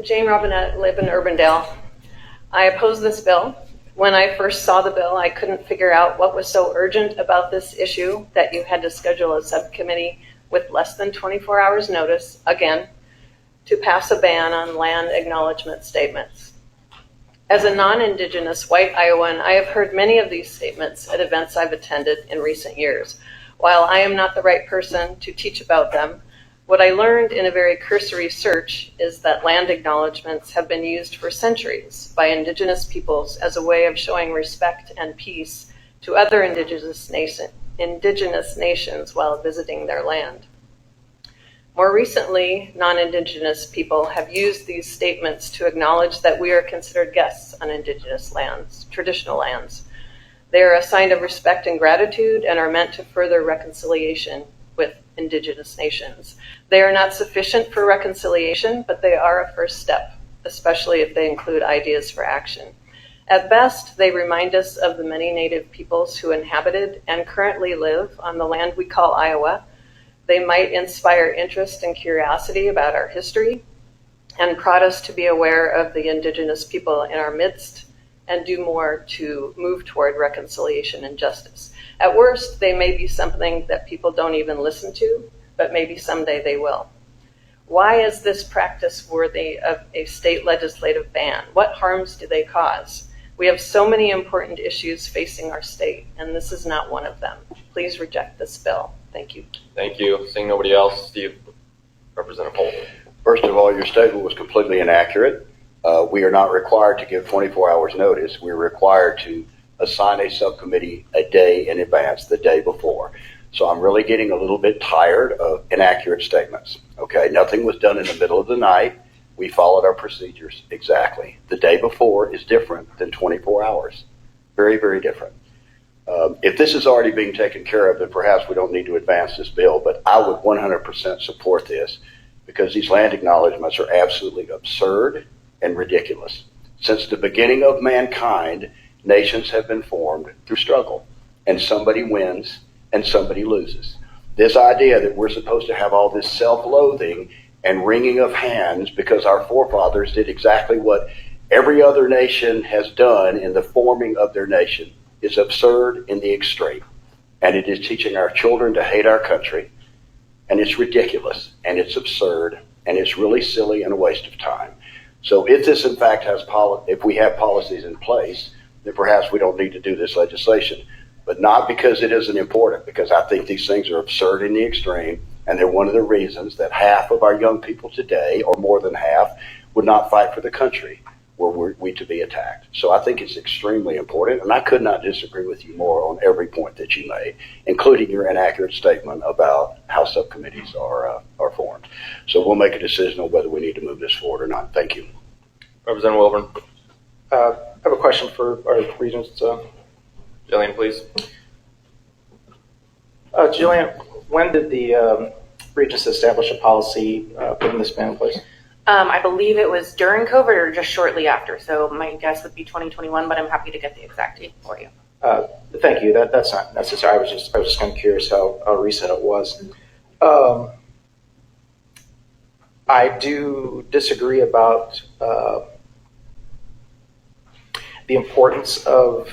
Jane Robinette, live in Urbandale. I oppose this bill. When I first saw the bill, I couldn't figure out what was so urgent about this issue that you had to schedule a subcommittee with less than 24 hours notice, again, to pass a ban on land acknowledgement statements. As a non-Indigenous white Iowan, I have heard many of these statements at events I've attended in recent years. While I am not the right person to teach about them, what I learned in a very cursory search is that land acknowledgements have been used for centuries by Indigenous peoples as a way of showing respect and peace to other Indigenous nations while visiting their land. More recently, non-Indigenous people have used these statements to acknowledge that we are considered guests on Indigenous lands, traditional lands. They are a sign of respect and gratitude and are meant to further reconciliation with Indigenous nations. They are not sufficient for reconciliation, but they are a first step, especially if they include ideas for action. At best, they remind us of the many Native peoples who inhabited and currently live on the land we call Iowa. They might inspire interest and curiosity about our history and prod us to be aware of the Indigenous people in our midst and do more to move toward reconciliation and justice. At worst, they may be something that people don't even listen to, but maybe someday they will. Why is this practice worthy of a state legislative ban? What harms do they cause? We have so many important issues facing our state, and this is not one of them. Please reject this bill. Thank you. Thank you. Seeing nobody else, Steve, Representative Holt. First of all, your statement was completely inaccurate. We are not required to give 24 hours notice. We're required to assign a subcommittee a day in advance, the day before. So I'm really getting a little bit tired of inaccurate statements. Okay, nothing was done in the middle of the night. We followed our procedures exactly. The day before is different than 24 hours. Very, very different. If this is already being taken care of, then perhaps we don't need to advance this bill, but I would 100% support this because these land acknowledgments are absolutely absurd and ridiculous. Since the beginning of mankind, nations have been formed through struggle, and somebody wins and somebody loses. This idea that we're supposed to have all this self-loathing and wringing of hands because our forefathers did exactly what every other nation has done in the forming of their nation is absurd in the extreme. And it is teaching our children to hate our country, and it's ridiculous, and it's absurd, and it's really silly and a waste of time. So if this in fact has if we have policies in place, then perhaps we don't need to do this legislation. But not because it isn't important, because I think these things are absurd in the extreme, and they're one of the reasons that half of our young people today, or more than half, would not fight for the country were we to be attacked. So I think it's extremely important, and I could not disagree with you more on every point that you made, including your inaccurate statement about how subcommittees are formed. So we'll make a decision on whether we need to move this forward or not. Thank you. Representative Wilburn. I have a question for our regents. Jillian, please. Jillian, when did the regents establish a policy putting this ban in place? I believe it was during COVID or just shortly after. So my guess would be 2021, but I'm happy to get the exact date for you. Thank you. That's not necessary. I was just kind of curious how recent it was. I do disagree about the importance of